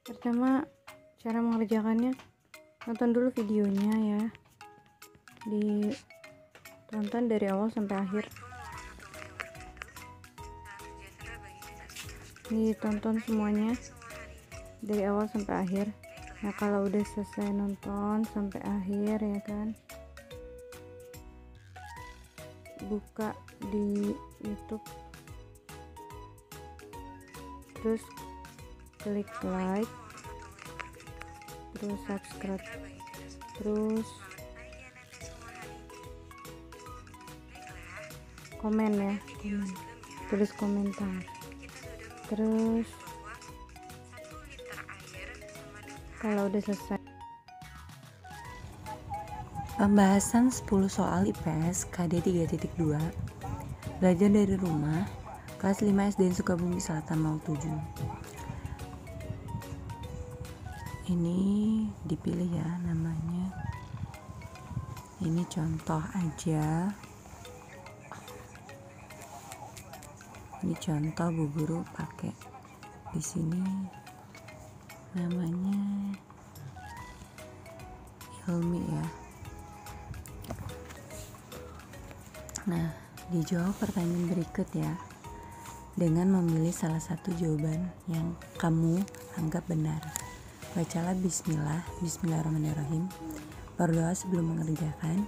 Pertama, cara mengerjakannya, nonton dulu videonya ya, ditonton dari awal sampai akhir, ditonton semuanya dari awal sampai akhir. Nah, kalau udah selesai nonton sampai akhir ya kan, buka di YouTube, terus klik like, terus subscribe, terus komen ya, tulis komentar, terus kalau udah selesai Pembahasan 10 soal IPS KD 3.2 Belajar dari rumah kelas 5 SD Sukabumi Selatan 07. Ini dipilih ya namanya. Ini contoh aja. Ini contoh Bu Guru pakai di sini namanya Hilmi ya. Nah, dijawab pertanyaan berikut ya, dengan memilih salah satu jawaban yang kamu anggap benar. Bacalah bismillah, bismillahirrahmanirrahim. Berdoa sebelum mengerjakan.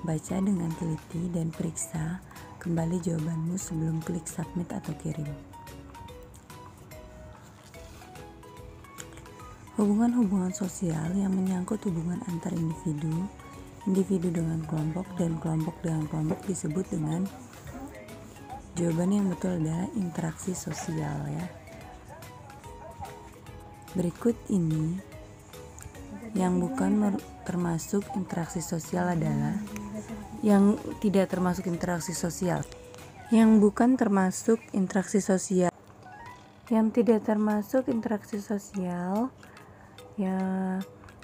Baca dengan teliti dan periksa kembali jawabanmu sebelum klik submit atau kirim. Hubungan-hubungan sosial yang menyangkut hubungan antar individu, individu dengan kelompok, dan kelompok dengan kelompok disebut dengan, jawaban yang betul adalah interaksi sosial ya. Berikut ini yang bukan termasuk interaksi sosial adalah yang tidak termasuk interaksi sosial. Yang bukan termasuk interaksi sosial. yang tidak termasuk interaksi sosial ya,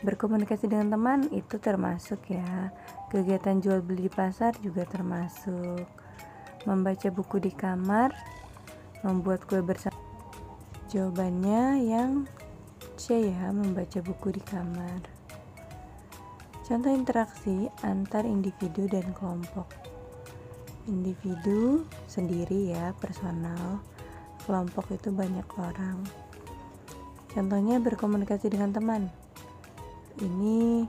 berkomunikasi dengan teman itu termasuk ya, kegiatan jual beli di pasar juga termasuk, membaca buku di kamar, membuat kue bersama. Jawabannya yang C ya, membaca buku di kamar. Contoh interaksi antar individu dan kelompok. Individu sendiri ya, personal. Kelompok itu banyak orang. Contohnya berkomunikasi dengan teman. Ini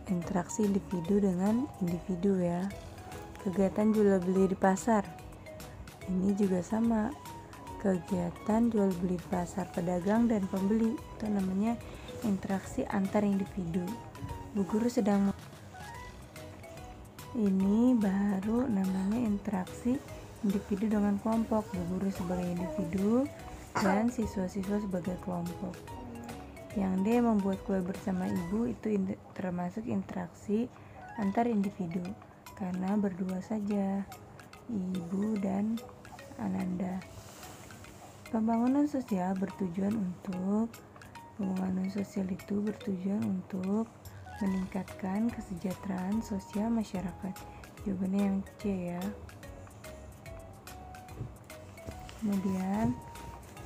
interaksi individu dengan individu ya. Kegiatan jual beli di pasar. Ini juga sama. Kegiatan jual beli di pasar, pedagang dan pembeli. Itu namanya interaksi antar individu. Bu Guru sedang ini baru namanya interaksi individu dengan kelompok. Bu Guru sebagai individu dan siswa-siswa sebagai kelompok. Yang D, membuat kue bersama ibu, itu termasuk interaksi antar individu karena berdua saja, ibu dan Ananda. Pembangunan sosial itu bertujuan untuk meningkatkan kesejahteraan sosial masyarakat. Jawabannya yang C ya. Kemudian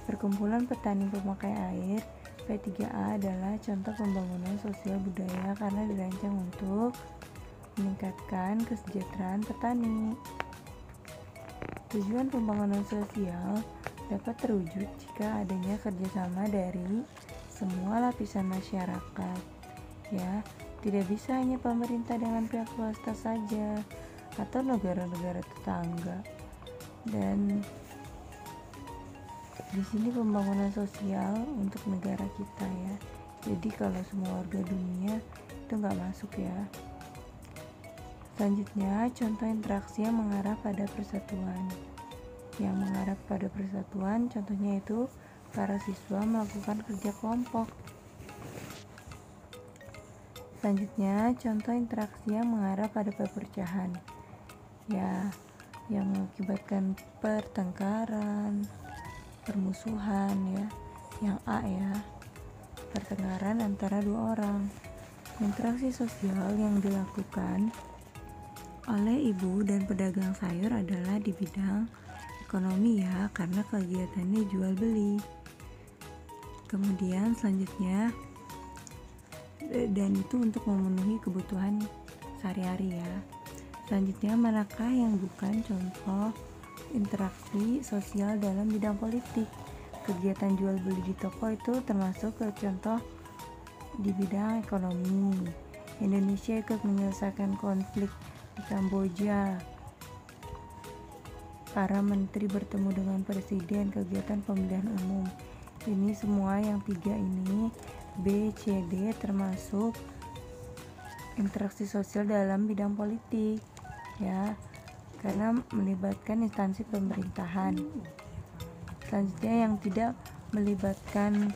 perkumpulan petani pemakai air P3A adalah contoh pembangunan sosial budaya karena dirancang untuk meningkatkan kesejahteraan petani. Tujuan pembangunan sosial dapat terwujud jika adanya kerjasama dari semua lapisan masyarakat ya, tidak bisa hanya pemerintah dengan pihak swasta saja atau negara-negara tetangga. Dan di sini pembangunan sosial untuk negara kita ya, jadi kalau semua warga dunia itu nggak masuk ya. Selanjutnya, contoh interaksi yang mengarah pada persatuan. Yang mengarah pada persatuan contohnya itu para siswa melakukan kerja kelompok. Selanjutnya, contoh interaksi yang mengarah pada perpecahan ya, yang mengakibatkan pertengkaran, permusuhan ya. Yang A ya, pertengkaran antara dua orang. Interaksi sosial yang dilakukan oleh ibu dan pedagang sayur adalah di bidang ekonomi ya, karena kegiatannya jual beli. Kemudian selanjutnya, dan itu untuk memenuhi kebutuhan sehari-hari ya. Selanjutnya, manakah yang bukan contoh interaksi sosial dalam bidang politik? Kegiatan jual beli di toko itu termasuk ke contoh di bidang ekonomi. Indonesia ikut menyelesaikan konflik di Kamboja. Para menteri bertemu dengan presiden, kegiatan pemilihan umum. Ini semua yang 3 ini B, C, D termasuk interaksi sosial dalam bidang politik ya, karena melibatkan instansi pemerintahan. Selanjutnya yang tidak melibatkan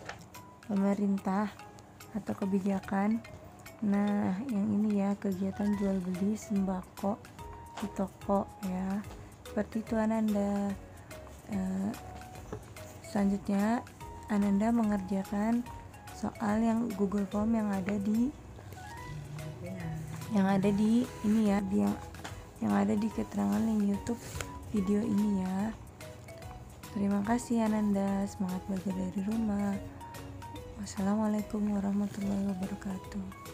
pemerintah atau kebijakan. Nah, yang ini ya, kegiatan jual beli sembako di toko ya. Seperti itu Ananda. Selanjutnya Ananda mengerjakan soal yang Google Form yang ada di ini ya, yang ada di keterangan link YouTube video ini ya. Terima kasih Ananda, semangat belajar dari rumah. Wassalamualaikum warahmatullahi wabarakatuh.